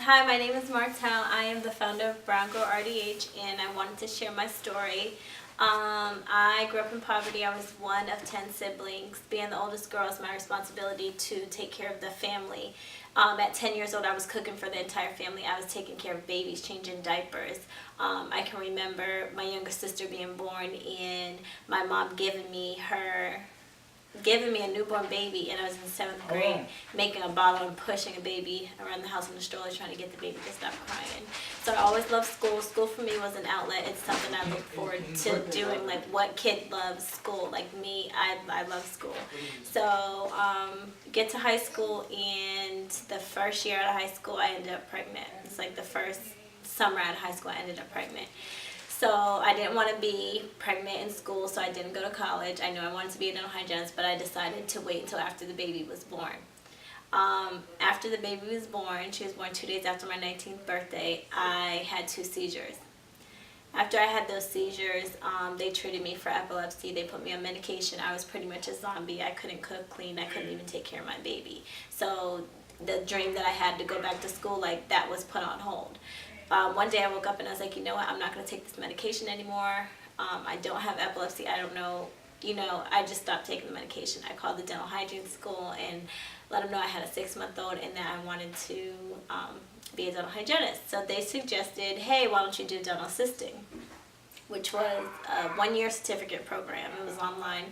Hi, my name is Martel. I am the founder of BrownGirl RDH, and I wanted to share my story. I grew up in poverty. I was one of 10 siblings. Being the oldest girl is my responsibility to take care of the family. At 10 years old, I was cooking for the entire family. I was taking care of babies, changing diapers. I can remember my younger sister being born and my mom giving me a newborn baby, and I was in 7th grade, making a bottle and pushing a baby around the house in a stroller trying to get the baby to stop crying. So I always loved school. School for me was an outlet. It's something I look forward to doing. Like, what kid loves school? Like me, I love school. So get to high school, and the first year out of high school I ended up pregnant. It's like the first summer out of high school I ended up pregnant. So I didn't want to be pregnant in school, so I didn't go to college. I knew I wanted to be a dental hygienist, but I decided to wait until after the baby was born. After the baby was born, she was born 2 days after my 19th birthday, I had 2 seizures. After I had those seizures, they treated me for epilepsy. They put me on medication. I was pretty much a zombie. I couldn't cook, clean. I couldn't even take care of my baby. So the dream that I had to go back to school, like, that was put on hold. One day I woke up and I was like, you know what, I'm not going to take this medication anymore. I don't have epilepsy. I don't know. I just stopped taking the medication. I called the dental hygiene school and let them know I had a 6-month-old and that I wanted to be a dental hygienist. So they suggested, hey, why don't you do dental assisting, which was a 1-year certificate program. It was online.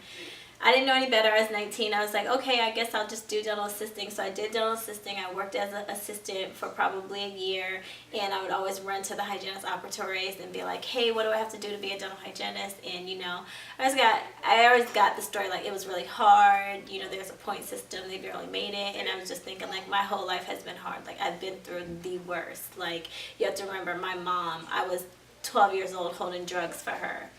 I didn't know any better. I was 19. I was like, okay, I guess I'll just do dental assisting. So I did dental assisting. I worked as an assistant for probably a year, and I would always run to the hygienist operatories and be like, hey, what do I have to do to be a dental hygienist? And I always got the story like it was really hard. There's a point system. They barely made it, and I was just thinking like my whole life has been hard. Like, I've been through the worst. Like, you have to remember, my mom, I was 12 years old holding drugs for her,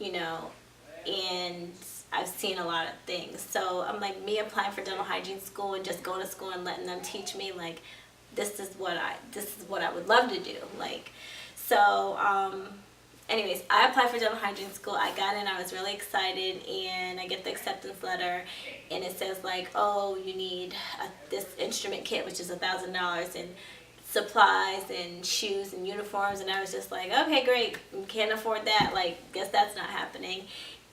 and I've seen a lot of things. So I'm like, me applying for dental hygiene school and just going to school and letting them teach me, like, this is what I would love to do. Like, so anyways, I applied for dental hygiene school. I got in. I was really excited, and I get the acceptance letter, and it says like, oh, you need this instrument kit, which is $1,000, and supplies and shoes and uniforms. And I was just like, okay, great, can't afford that. Like, guess that's not happening.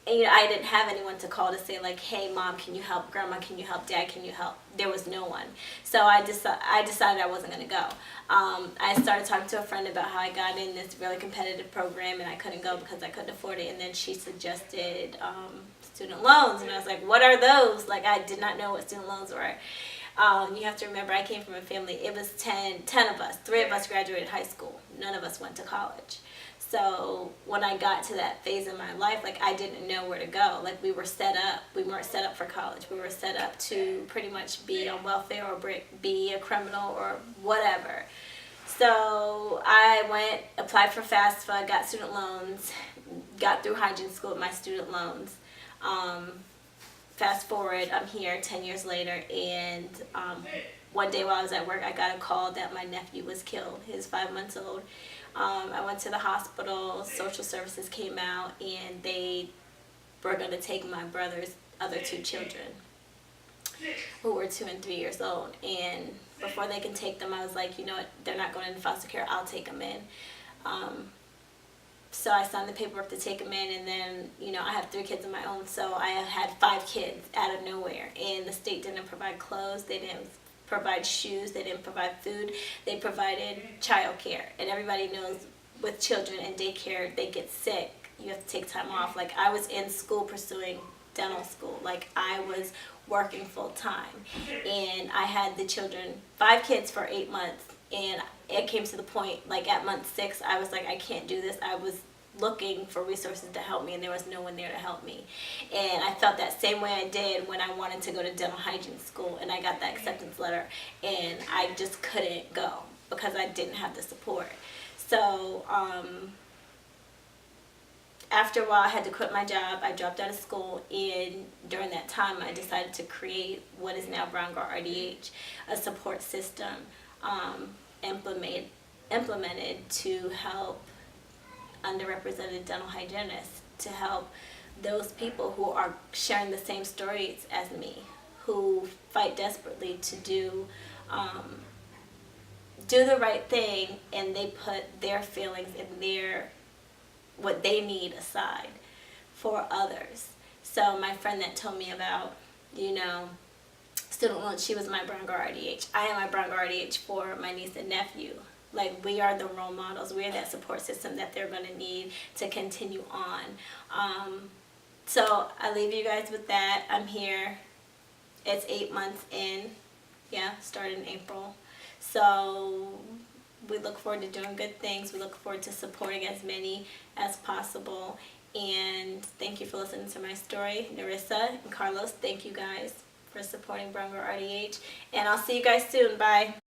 And I didn't have anyone to call to say like, hey, Mom, can you help? Grandma, can you help? Dad, can you help? There was no one. So I decided I wasn't going to go. I started talking to a friend about how I got in this really competitive program and I couldn't go because I couldn't afford it. And then she suggested student loans. And I was like, what are those? Like, I did not know what student loans were. You have to remember, I came from a family, it was 10 of us. 3 of us graduated high school. None of us went to college. So when I got to that phase in my life, like, I didn't know where to go. Like, we were set up. We weren't set up for college. We were set up to pretty much be on welfare or be a criminal or whatever. So I went, applied for FAFSA, got student loans, got through hygiene school with my student loans. Fast forward, I'm here 10 years later, and one day while I was at work, I got a call that my nephew was killed. He was 5 months old. I went to the hospital, social services came out, and they were going to take my brother's other 2 children, who were 2 and 3 years old. And before they can take them, I was like, you know what, they're not going into foster care, I'll take them in. So I signed the paperwork to take them in, and then, I have 3 kids of my own, so I had 5 kids out of nowhere, and the state didn't provide clothes, they didn't provide shoes, they didn't provide food, they provided child care. And everybody knows with children in daycare, they get sick, you have to take time off. Like, I was in school pursuing dental school, like, I was working full time, and I had the children, 5 kids for 8 months, and it came to the point, like, at month 6, I was like, I can't do this. I was looking for resources to help me, and there was no one there to help me. And I felt that same way I did when I wanted to go to dental hygiene school, and I got that acceptance letter, and I just couldn't go because I didn't have the support. So after a while, I had to quit my job. I dropped out of school, and during that time, I decided to create what is now BrownGirl RDH, a support system implemented to help underrepresented dental hygienists, to help those people who are sharing the same stories as me, who fight desperately to do do the right thing, and they put their feelings and what they need aside for others. So my friend that told me about, student loans, she was my Brown Girl RDH. I am my Brown Girl RDH for my niece and nephew. Like, we are the role models. We are that support system that they're going to need to continue on. So I leave you guys with that. I'm here. It's 8 months in. Yeah, started in April. So we look forward to doing good things. We look forward to supporting as many as possible. And thank you for listening to my story. Narissa and Carlos, thank you guys for supporting Brown Girl RDH. And I'll see you guys soon. Bye.